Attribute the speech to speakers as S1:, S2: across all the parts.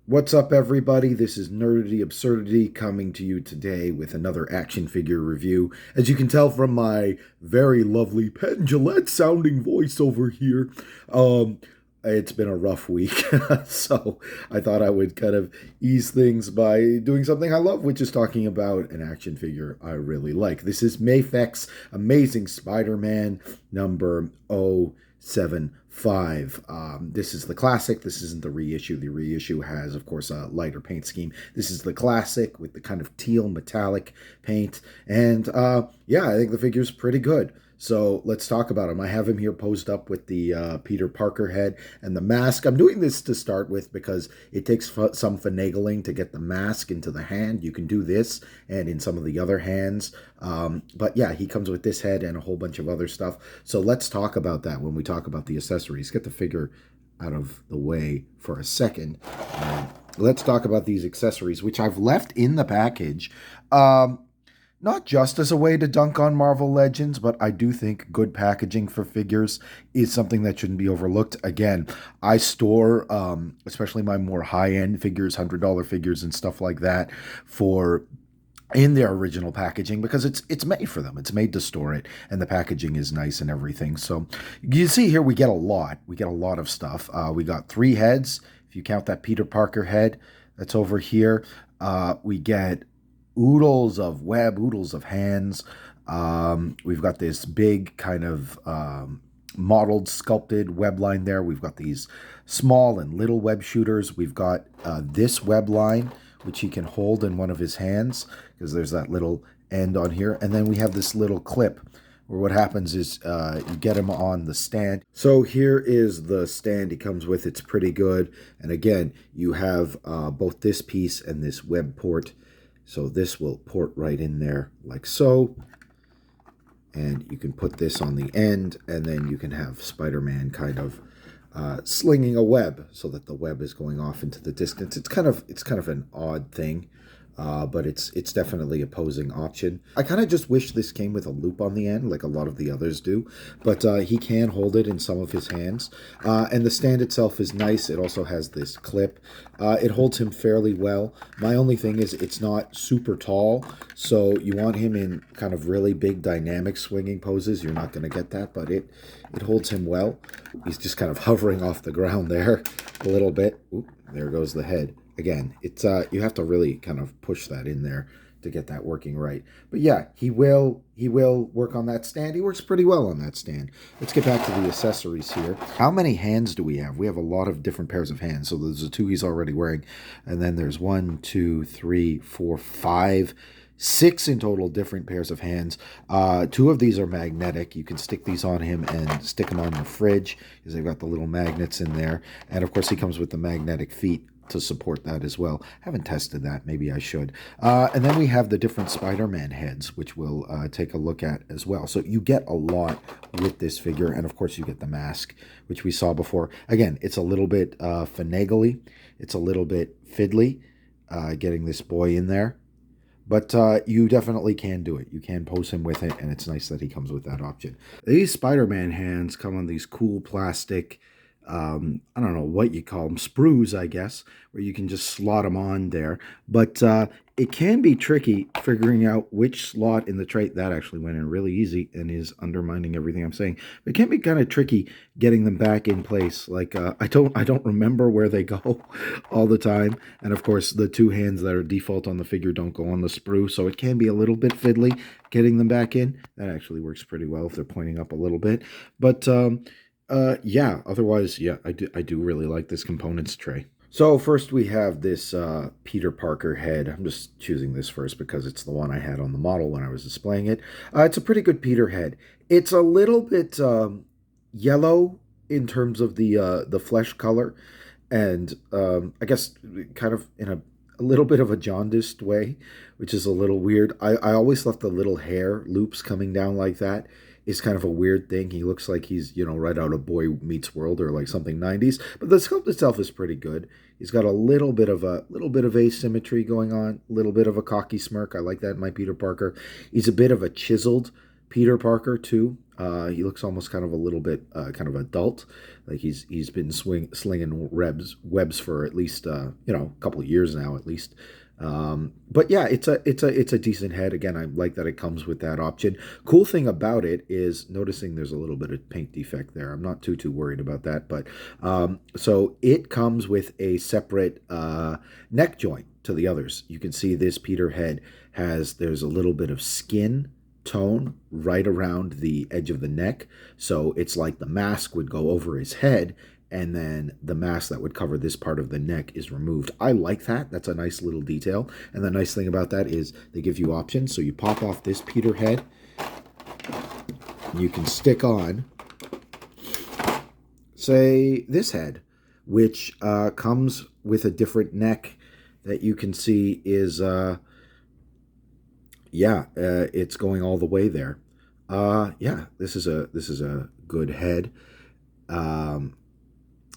S1: What's up, everybody? This is Nerdity Absurdity coming to you today with another action figure review. As you can tell from my very lovely Penn Jillette sounding voice over here, it's been a rough week. So I thought I would kind of ease things by doing something I love, which is talking about an action figure I really like. This is Mafex Amazing Spider-Man number 075. This is the classic. This isn't the reissue. The reissue has, of course, a lighter paint scheme. This is the classic with the kind of teal metallic paint. And yeah, I think the figure's pretty good. So let's talk about him. I have him here posed up with the Peter Parker head and the mask. I'm doing this to start with because it takes some finagling to get the mask into the hand. You can do this and in some of the other hands. But yeah, he comes with this head and a whole bunch of other stuff. So let's talk about that when we talk about the accessories. Get the figure out of the way for a second. Let's talk about these accessories, which I've left in the package. Not just as a way to dunk on Marvel Legends, but I do think good packaging for figures is something that shouldn't be overlooked. Again, I store, especially my more high-end figures, $100 figures and stuff like that, for in their original packaging because it's made for them. It's made to store it, and the packaging is nice and everything. So you see here we get a lot. We get a lot of stuff. We got 3 heads. If you count that Peter Parker head, that's over here. We get oodles of web, oodles of hands. We've got this big kind of modeled, sculpted web line there. We've got these small and little web shooters. We've got this web line, which he can hold in one of his hands because there's that little end on here. And then we have this little clip where what happens is you get him on the stand. So here is the stand he comes with. It's pretty good. And again, you have both this piece and this web port. So this will port right in there like so. And you can put this on the end, and then you can have Spider-Man kind of slinging a web so that the web is going off into the distance. It's kind of an odd thing. But it's definitely a posing option. I kind of just wish this came with a loop on the end, like a lot of the others do. But he can hold it in some of his hands. And the stand itself is nice. It also has this clip. It holds him fairly well. My only thing is it's not super tall, so you want him in kind of really big dynamic swinging poses. You're not going to get that, but it holds him well. He's just kind of hovering off the ground there a little bit. Oop, there goes the head. Again, it's you have to really kind of push that in there to get that working right. But yeah, he will work on that stand. He works pretty well on that stand. Let's get back to the accessories here. How many hands do we have? We have a lot of different pairs of hands. So there's the 2 he's already wearing, and then there's 1, 2, 3, 4, 5, 6 in total different pairs of hands. 2 of these are magnetic. You can stick these on him and stick them on your fridge because they've got the little magnets in there. And of course, he comes with the magnetic feet to support that as well. Haven't tested that. Maybe I should. And then we have the different Spider-Man heads, which we'll take a look at as well. So you get a lot with this figure. And of course, you get the mask, which we saw before. Again, it's a little bit finagly. It's a little bit fiddly getting this boy in there. But you definitely can do it. You can pose him with it, and it's nice that he comes with that option. These Spider-Man hands come on these cool plastic I don't know what you call them, sprues, I guess, where you can just slot them on there. But it can be tricky figuring out which slot in the tray. That actually went in really easy and is undermining everything I'm saying. It can be kind of tricky getting them back in place. Like I don't remember where they go all the time. And of course, the 2 hands that are default on the figure don't go on the sprue, so it can be a little bit fiddly getting them back in. That actually works pretty well if they're pointing up a little bit. But yeah, otherwise, yeah, I do really like this components tray. So first we have this Peter Parker head. I'm just choosing this first because it's the one I had on the model when I was displaying it. It's a pretty good Peter head. It's a little bit yellow in terms of the flesh color, and I guess kind of in a little bit of a jaundiced way, which is a little weird. I always thought the little hair loops coming down like that is kind of a weird thing. He looks like he's, right out of Boy Meets World or like something 90s. But the sculpt itself is pretty good. He's got a little bit of asymmetry going on, a little bit of a cocky smirk. I like that in my Peter Parker. He's a bit of a chiseled Peter Parker too. He looks almost kind of a little bit kind of adult, like he's been slinging webs for at least a couple of years now at least. But yeah, it's a decent head. Again, I like that it comes with that option. Cool thing about it is noticing there's a little bit of paint defect there. I'm not too worried about that, but so it comes with a separate neck joint to the others. You can see this Peter head there's a little bit of skin tone right around the edge of the neck. So it's like the mask would go over his head, and then the mask that would cover this part of the neck is removed. I like that. That's a nice little detail. And the nice thing about that is they give you options. So you pop off this Peter head. You can stick on, say, this head, which comes with a different neck that you can see is it's going all the way there. This is a good head.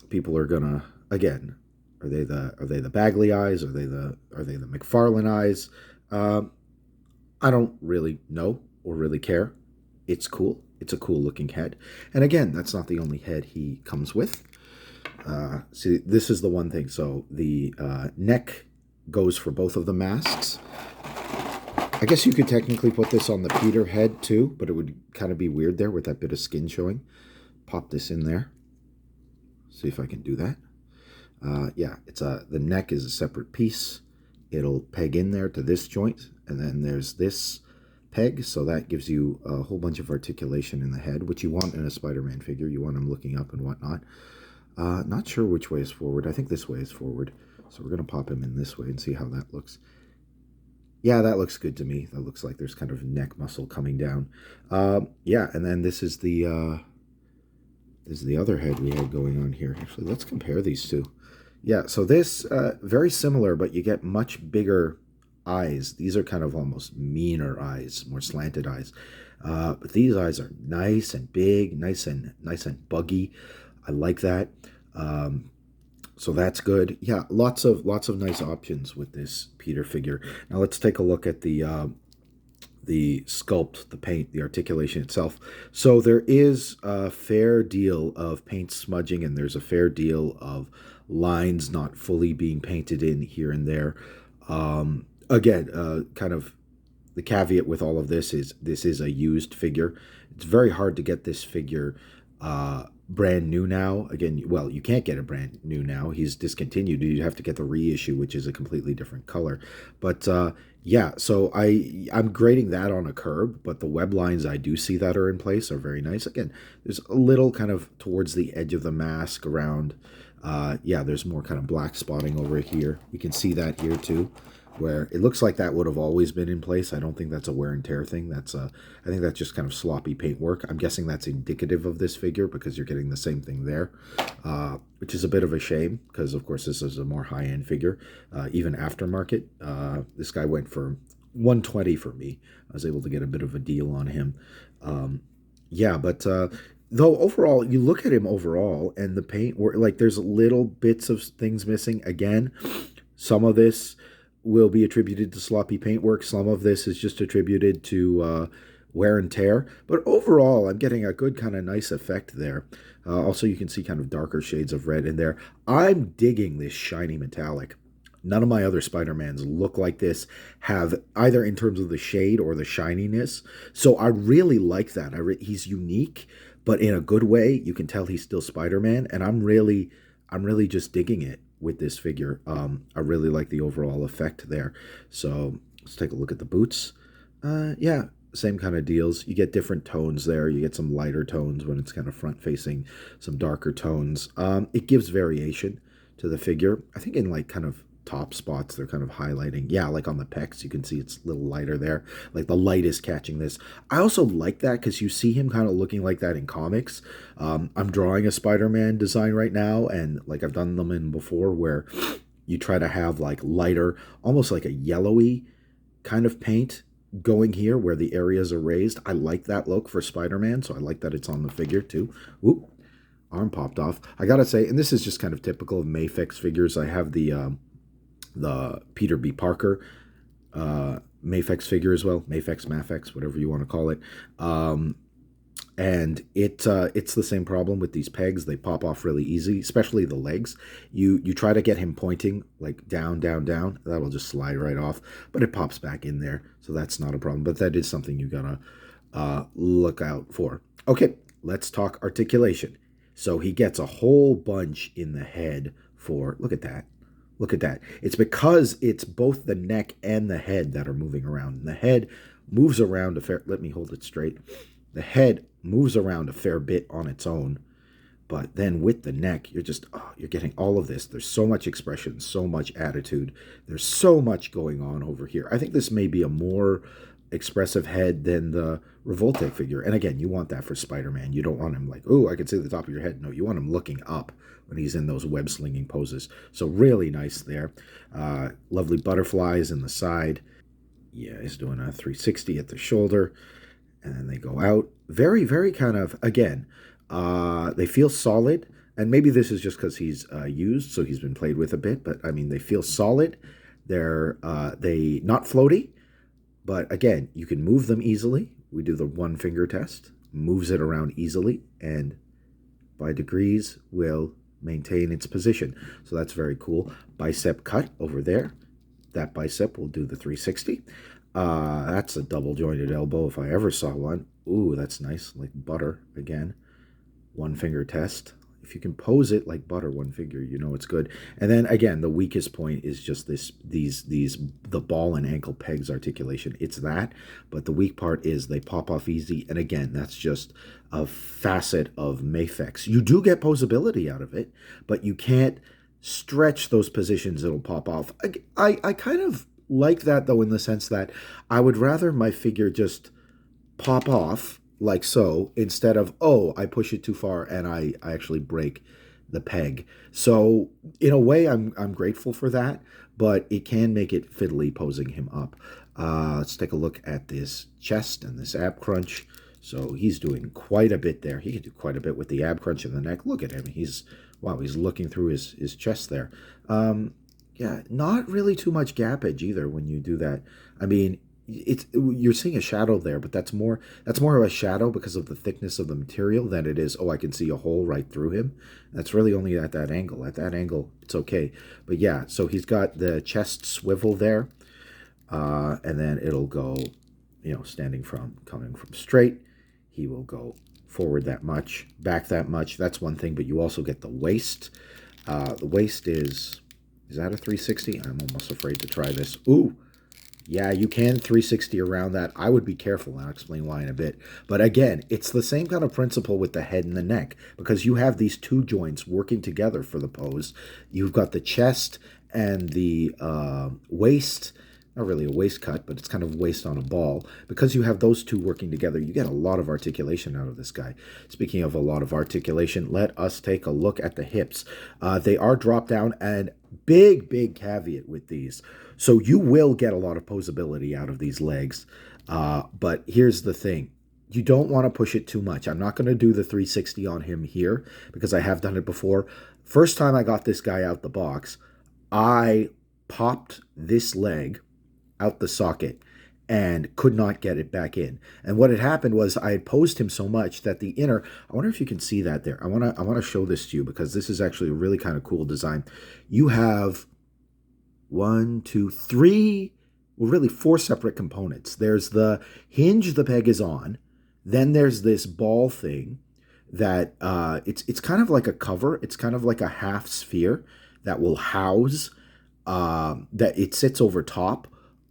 S1: People are gonna, again, are they the Bagley eyes? Are they the McFarlane eyes? I don't really know or really care. It's cool. It's a cool looking head. And again, that's not the only head he comes with. See, this is the one thing. So the neck goes for both of the masks. I guess you could technically put this on the Peter head too, but it would kind of be weird there with that bit of skin showing. Pop this in there. See if I can do that. It's the neck is a separate piece. It'll peg in there to this joint, and then there's this peg, so that gives you a whole bunch of articulation in the head, which you want in a Spider-Man figure. You want him looking up and whatnot. Not sure which way is forward. I think this way is forward. So we're going to pop him in this way and see how that looks. Yeah, that looks good to me. That looks like there's kind of neck muscle coming down. And then this is the other head we have going on here. Actually, let's compare these two. Yeah, so this, very similar, but you get much bigger eyes. These are kind of almost meaner eyes, more slanted eyes. But these eyes are nice and big, nice and buggy. I like that. So that's good. Yeah, lots of nice options with this Peter figure. Now let's take a look at the sculpt, the paint, the articulation itself. So there is a fair deal of paint smudging, and there's a fair deal of lines not fully being painted in here and there. Again, kind of the caveat with all of this is a used figure. It's very hard to get this figure brand new now. Again, well, you can't get it brand new now. He's discontinued. You have to get the reissue, which is a completely different color. But so I'm grading that on a curb, but the web lines I do see that are in place are very nice. Again, there's a little kind of towards the edge of the mask around. There's more kind of black spotting over here. You can see that here too, where it looks like that would have always been in place. I don't think that's a wear and tear thing. I think that's just kind of sloppy paint work. I'm guessing that's indicative of this figure because you're getting the same thing there, which is a bit of a shame because, of course, this is a more high-end figure, even aftermarket. This guy went for $120 for me. I was able to get a bit of a deal on him. Though overall, you look at him overall, and the paint, there's little bits of things missing. Again, some of this will be attributed to sloppy paint work. Some of this is just attributed to wear and tear. But overall, I'm getting a good kind of nice effect there. Also, you can see kind of darker shades of red in there. I'm digging this shiny metallic. None of my other Spider-Mans look like this, have either in terms of the shade or the shininess. So I really like that. He's unique, but in a good way. You can tell he's still Spider-Man, and I'm really just digging it with this figure. I really like the overall effect there. So let's take a look at the boots. Same kind of deals. You get different tones there. You get some lighter tones when it's kind of front facing, some darker tones. It gives variation to the figure. I think in kind of top spots they're kind of highlighting. Yeah, like on the pecs, you can see it's a little lighter there. Like the light is catching this. I also like that because you see him kind of looking like that in comics. I'm drawing a Spider-Man design right now, and I've done them in before, where you try to have lighter, almost like a yellowy kind of paint going here where the areas are raised. I like that look for Spider-Man, so I like that it's on the figure too. Oop, arm popped off. I gotta say, and this is just kind of typical of Mafex figures, I have the Peter B. Parker Mafex figure as well. Mafex, whatever you want to call it. And it's the same problem with these pegs. They pop off really easy, especially the legs. You try to get him pointing like down, down, down. That will just slide right off, but it pops back in there, so that's not a problem. But that is something you gotta look out for. Okay, let's talk articulation. So he gets a whole bunch in the head for, look at that. Look at that. It's because it's both the neck and the head that are moving around. And the head moves around a fair, let me hold it straight. The head moves around a fair bit on its own. But then with the neck, you're just, oh, you're getting all of this. There's so much expression, so much attitude. There's so much going on over here. I think this may be a more expressive head than the Revolte figure. And again, you want that for Spider-Man. You don't want him like, oh, I can see the top of your head. No, you want him looking up when he's in those web-slinging poses. So really nice there. Lovely butterflies in the side. Yeah, he's doing a 360 at the shoulder. And then they go out. Very, very kind of, again, they feel solid. And maybe this is just because he's used, so he's been played with a bit. But, I mean, they feel solid. They're not floaty. But, again, you can move them easily. We do the one finger test. Moves it around easily. And by degrees will maintain its position. So that's very cool. Bicep cut over there. That bicep will do the 360. That's a double jointed elbow if I ever saw one. Ooh, that's nice, like butter again. One finger test. If you can pose it like butter, one finger, you know it's good. And then again, the weakest point is just the ball and ankle pegs articulation. It's that, but the weak part is they pop off easy. And again, that's just a facet of Mafex. You do get posability out of it, but you can't stretch those positions. It'll pop off. I kind of like that though, in the sense that I would rather my figure just pop off like so, instead of, oh, I push it too far and I actually break the peg. So in a way, I'm grateful for that, but it can make it fiddly posing him up. Let's take a look at this chest and this ab crunch. So he's doing quite a bit there. He can do quite a bit with the ab crunch in the neck. Look at him. He's looking through his chest there. Yeah, not really too much gappage either when you do that. I mean, you're seeing a shadow there, but that's more of a shadow because of the thickness of the material than it is, oh, I can see a hole right through him. That's really only at that angle. At that angle, it's okay. But yeah, so he's got the chest swivel there, and then it'll go, coming from straight, he will go forward that much, back that much. That's one thing, but you also get the waist. The waist is that a 360? I'm almost afraid to try this. Ooh. Yeah, you can 360 around that. I would be careful, and I'll explain why in a bit. But again, it's the same kind of principle with the head and the neck, because you have these two joints working together for the pose. You've got the chest and the waist, not really a waist cut, but it's kind of waist on a ball. Because you have those two working together, you get a lot of articulation out of this guy. Speaking of a lot of articulation, let us take a look at the hips. They are drop down, and big caveat with these. So you will get a lot of posability out of these legs. But here's the thing. You don't want to push it too much. I'm not going to do the 360 on him here because I have done it before. First time I got this guy out the box, I popped this leg out the socket and could not get it back in. And what had happened was I had posed him so much that the inner, I wonder if you can see that there. I want to show this to you because this is actually a really kind of cool design. You have 1, 2, 3, well, really 4 separate components. There's the hinge the peg is on. Then there's this ball thing that it's kind of like a cover. It's kind of like a half sphere that will house, that it sits over top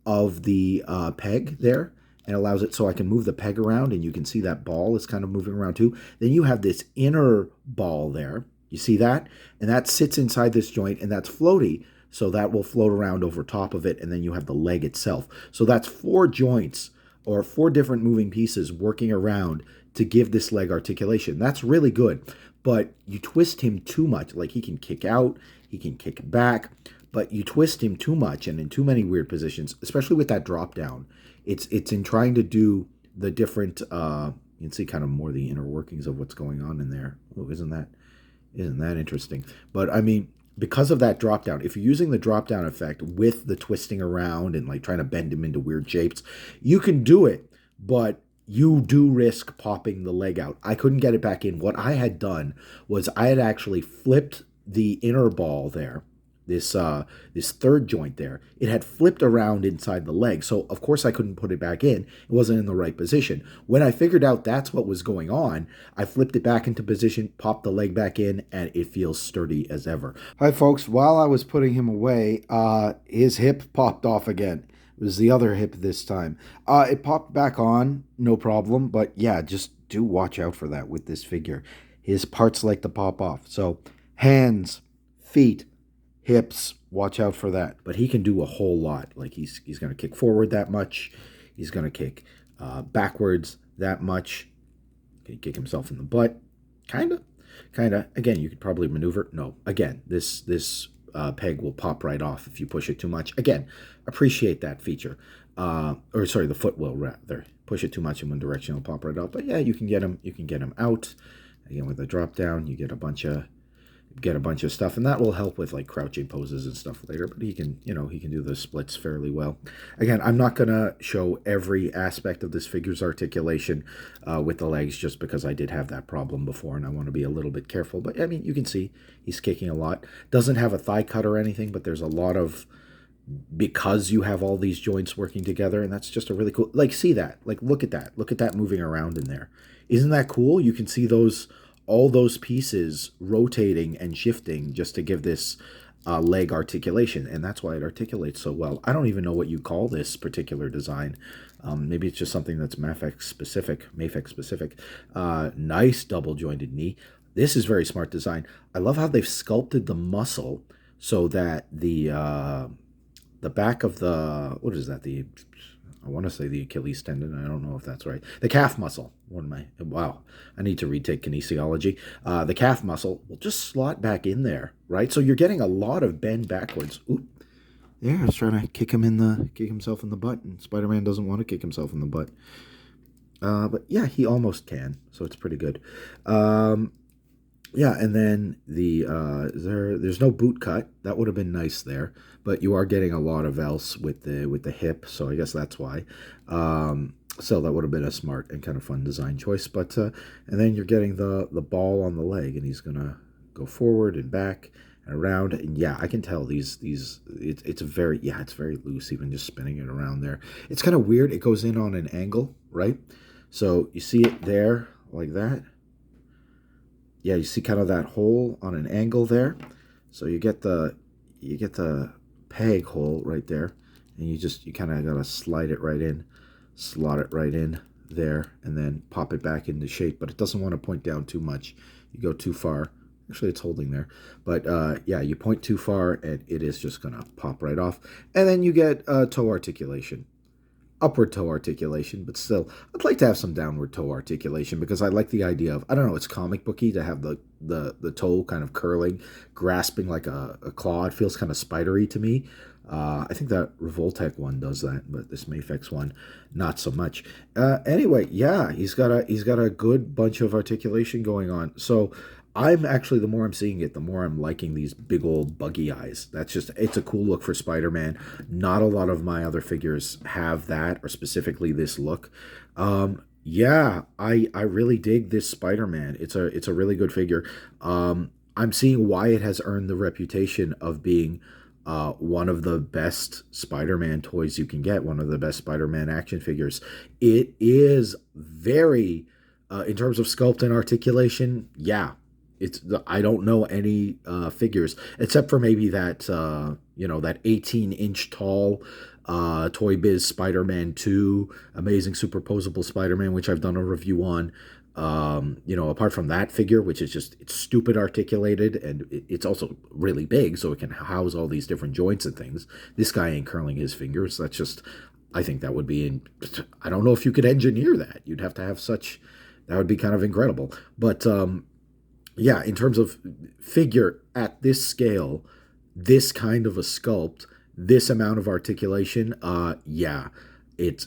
S1: of the peg there and allows it so I can move the peg around, and you can see that ball is kind of moving around too. Then you have this inner ball there. You see that? And that sits inside this joint, and that's floaty. So that will float around over top of it, and then you have the leg itself. So that's 4 joints or 4 different moving pieces working around to give this leg articulation. That's really good. But you twist him too much. Like he can kick out, he can kick back, but you twist him too much and in too many weird positions, especially with that drop down. It's in trying to do the different, you can see kind of more the inner workings of what's going on in there. Oh, isn't that interesting? But I mean, because of that drop down, if you're using the drop down effect with the twisting around and like trying to bend him into weird shapes, you can do it, but you do risk popping the leg out. I couldn't get it back in. What I had done was I had actually flipped the inner ball there, this third joint there. It had flipped around inside the leg, so of course I couldn't put it back in. It wasn't in the right position. When I figured out that's what was going on, I flipped it back into position, popped the leg back in, and it feels sturdy as ever. Hi folks, while I was putting him away, his hip popped off again. It was the other hip this time. It popped back on, no problem, but yeah, just do watch out for that with this figure. His parts like to pop off. So hands, feet, hips, watch out for that. But he can do a whole lot. Like he's going to kick forward that much. He's going to kick backwards that much. Can he kick himself in the butt? Kind of. Again, you could probably maneuver. No, again, this peg will pop right off if you push it too much. Again, appreciate that feature. Or sorry, the foot will rather. Push it too much in one direction, it'll pop right off. But yeah, you can get him out. Again, with the drop down, you get a bunch of stuff, and that will help with like crouching poses and stuff later. But he can do the splits fairly well. Again, I'm not gonna show every aspect of this figure's articulation with the legs, just because I did have that problem before, and I want to be a little bit careful. But I mean, you can see he's kicking a lot. Doesn't have a thigh cut or anything, but there's a lot of, because you have all these joints working together, and that's just a really cool, like, see that, like, look at that moving around in there. Isn't that cool? You can see all those pieces rotating and shifting just to give this leg articulation, and that's why it articulates so well. I don't even know what you call this particular design. Maybe it's just something that's Mafex specific. Nice double jointed knee. This is very smart design. I love how they've sculpted the muscle so that the back of the, what is that? I want to say the Achilles tendon. I don't know if that's right. The calf muscle. Wow. I need to retake kinesiology. The calf muscle will just slot back in there, right? So you're getting a lot of bend backwards. Oop. Yeah, I was trying to kick himself in the butt, and Spider-Man doesn't want to kick himself in the butt. But yeah, he almost can, so it's pretty good. Yeah, and then there's no boot cut. That would have been nice there, but you are getting a lot of else with the hip, so I guess that's why. So that would have been a smart and kind of fun design choice. But and then you're getting the ball on the leg, and he's gonna go forward and back and around. And yeah, I can tell it's very loose, even just spinning it around there. It's kind of weird. It goes in on an angle, right? So you see it there like that. Yeah, you see kind of that hole on an angle there. So you get the peg hole right there, and you kind of gotta slide it right in, slot it right in there, and then pop it back into shape. But it doesn't want to point down too much. You go too far. Actually, it's holding there. But yeah, you point too far, and it is just gonna pop right off. And then you get toe articulation. Upward toe articulation, but still, I'd like to have some downward toe articulation, because I like the idea of, I don't know, it's comic booky to have the toe kind of curling, grasping like a claw. It feels kind of spidery to me. I think that Revoltech one does that, but this Mafex one, not so much. Anyway, yeah, he's got a good bunch of articulation going on. So I'm actually, the more I'm seeing it, the more I'm liking these big old buggy eyes. It's a cool look for Spider-Man. Not a lot of my other figures have that, or specifically this look. Yeah, I really dig this Spider-Man. It's a really good figure. I'm seeing why it has earned the reputation of being one of the best Spider-Man toys you can get, one of the best Spider-Man action figures. It is very, in terms of sculpt and articulation, yeah. I don't know any figures except for maybe that that 18-inch tall Toy Biz Spider-Man 2, Amazing Superposable Spider-Man, which I've done a review on. Apart from that figure, which is it's stupid articulated, and it's also really big, so it can house all these different joints and things. This guy ain't curling his fingers. That's just, I think that would be, I don't know if you could engineer that. You'd have to have such, that would be kind of incredible. But yeah, in terms of figure at this scale, this kind of a sculpt, this amount of articulation, yeah,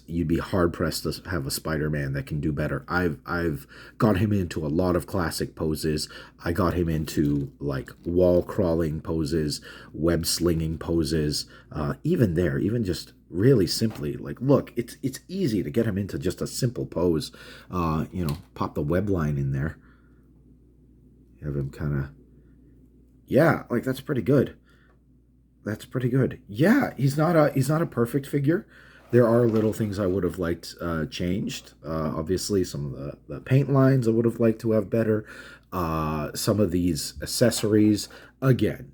S1: you'd be hard pressed to have a Spider-Man that can do better. I've got him into a lot of classic poses. I got him into like wall crawling poses, web slinging poses. Even just really simply, like, look, it's easy to get him into just a simple pose. Pop the web line in there. Have him kind of, yeah, like that's pretty good. That's pretty good. Yeah, he's not a perfect figure. There are little things I would have liked changed. Obviously, some of the paint lines I would have liked to have better. Some of these accessories, again,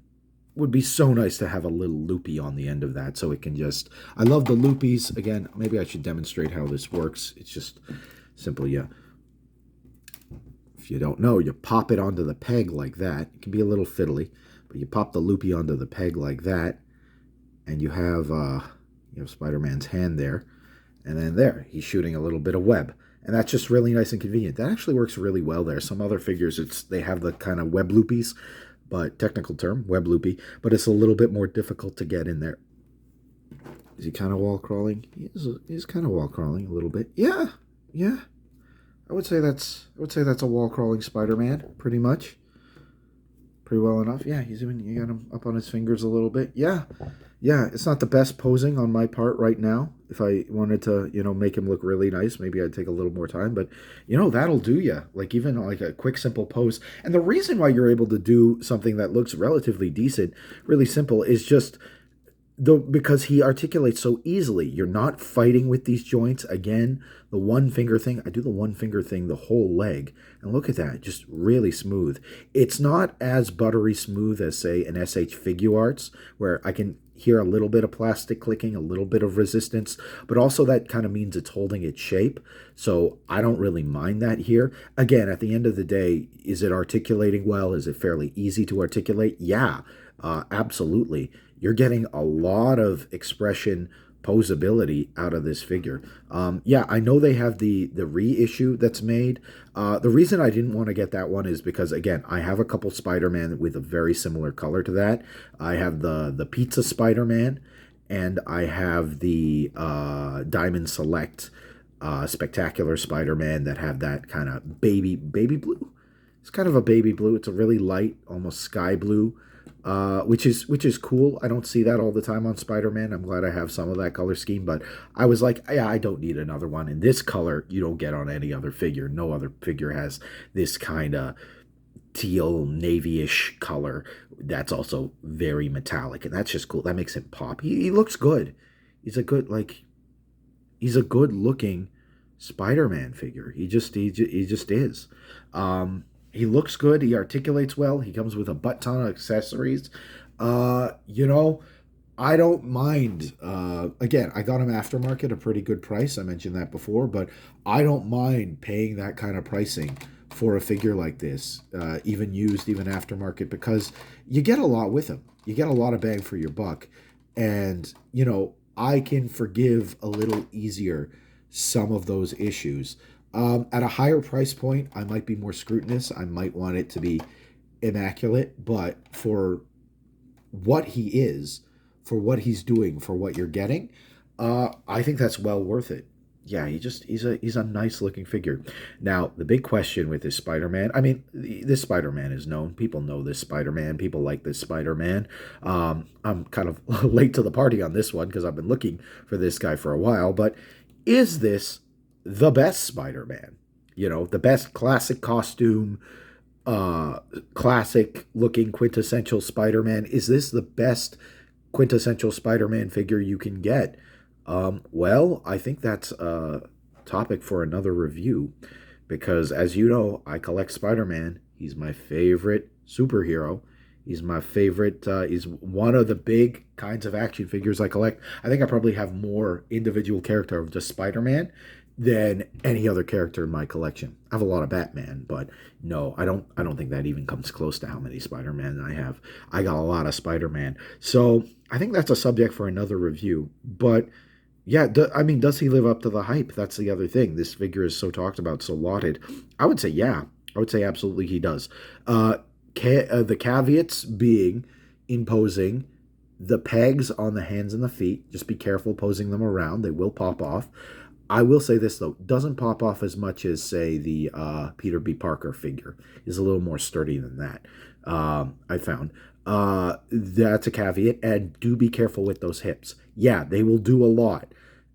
S1: would be so nice to have a little loopy on the end of that, so it can just. I love the loopies. Again, maybe I should demonstrate how this works. It's just simply, if you don't know, you pop it onto the peg like that. It can be a little fiddly. But you pop the loopy onto the peg like that, and you have Spider-Man's hand there, and then there, he's shooting a little bit of web. And that's just really nice and convenient. That actually works really well there. Some other figures, they have the kind of web loopies, but technical term, web loopy, but it's a little bit more difficult to get in there. Is he kind of wall crawling? He's kind of wall crawling a little bit. Yeah. I would say that's a wall crawling Spider-Man, pretty much. Pretty well enough. Yeah, you got him up on his fingers a little bit. Yeah, it's not the best posing on my part right now. If I wanted to, make him look really nice, maybe I'd take a little more time. But, that'll do you. Like, even like a quick, simple pose. And the reason why you're able to do something that looks relatively decent, really simple, is just because he articulates so easily. You're not fighting with these joints. Again, the one finger thing, I do the one finger thing the whole leg, and look at that, just really smooth. It's not as buttery smooth as, say, an SH Figuarts, where I can hear a little bit of plastic clicking, a little bit of resistance, but also that kind of means it's holding its shape, so I don't really mind that here. Again, at the end of the day, is it articulating well? Is it fairly easy to articulate? Yeah, absolutely. You're getting a lot of expression, posability out of this figure. I know they have the reissue that's made. The reason I didn't want to get that one is because, again, I have a couple Spider-Man with a very similar color to that. I have the Pizza Spider-Man, and I have the Diamond Select Spectacular Spider-Man that have that kind of baby blue. It's kind of a baby blue. It's a really light, almost sky blue. Which is cool. I don't see that all the time on Spider-Man. I'm glad I have some of that color scheme, but I was like, yeah, I don't need another one. And this color, you don't get on any other figure. No other figure has this kind of teal, navy-ish color that's also very metallic, and that's just cool. That makes him pop. He looks good. He's a good-looking Spider-Man figure. He just is. He looks good. He articulates well. He comes with a butt ton of accessories. I don't mind. Again, I got him aftermarket, a pretty good price. I mentioned that before, but I don't mind paying that kind of pricing for a figure like this, even used, even aftermarket, because you get a lot with him. You get a lot of bang for your buck. And, I can forgive a little easier some of those issues. At a higher price point, I might be more scrutinous. I might want it to be immaculate, but for what he is, for what he's doing, for what you're getting, I think that's well worth it. Yeah, he's a nice looking figure. Now, the big question with this Spider-Man, I mean, this Spider-Man is known. People know this Spider-Man. People like this Spider-Man. I'm kind of late to the party on this one because I've been looking for this guy for a while, but is this the best Spider-Man? The best classic costume, classic looking quintessential Spider-Man. Is this the best quintessential Spider-Man figure you can get? Well, I think that's a topic for another review, because as you know, I collect Spider-Man. He's my favorite superhero. He's my favorite. He's one of the big kinds of action figures I collect. I think I probably have more individual character of just Spider-Man than any other character in my collection. I have a lot of Batman, but no, I don't think that even comes close to how many Spider-Man I have. I got a lot of Spider-Man. So I think that's a subject for another review. But yeah, does he live up to the hype? That's the other thing. This figure is so talked about, so lauded. I would say yeah. I would say absolutely he does. The caveats being imposing, The pegs on the hands and the feet, just be careful posing them around. They will pop off. I will say this, though. Doesn't pop off as much as, say, the Peter B. Parker figure. Is a little more sturdy than that, I found. That's a caveat. And do be careful with those hips. Yeah, they will do a lot.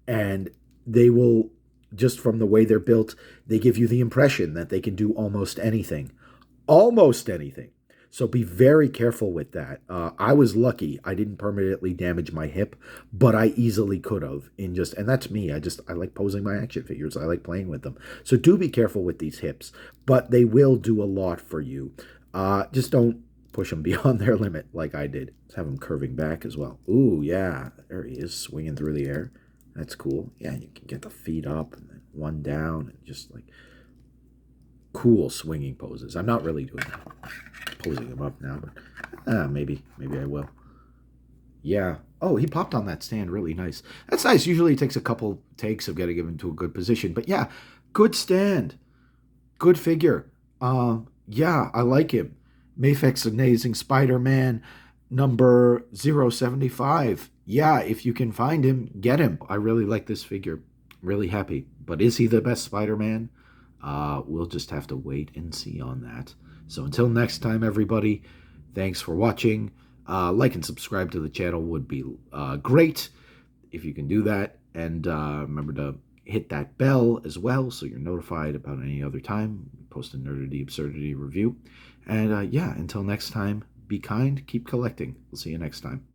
S1: And they will, just from the way they're built, they give you the impression that they can do almost anything. Almost anything. So be very careful with that. I was lucky; I didn't permanently damage my hip, but I easily could have. And that's me. I like posing my action figures. I like playing with them. So do be careful with these hips, but they will do a lot for you. Just don't push them beyond their limit like I did. Let's have them curving back as well. Ooh, yeah, there he is, swinging through the air. That's cool. Yeah, you can get the feet up and then one down and just like cool swinging poses. I'm not really doing that. Posing him up now, but maybe I will. Yeah. Oh, he popped on that stand really nice. That's nice. Usually it takes a couple takes of getting him into a good position, but yeah, good stand, good figure. Yeah, I like him. Mafex Amazing Spider-Man number 075. Yeah, if you can find him, get him. I really like this figure. Really happy. But is he the best Spider-Man? We'll just have to wait and see on that. So until next time, everybody, thanks for watching. Like and subscribe to the channel would be great if you can do that. And remember to hit that bell as well so you're notified about any other time. Post a Nerdity Absurdity review. And yeah, until next time, be kind, keep collecting. We'll see you next time.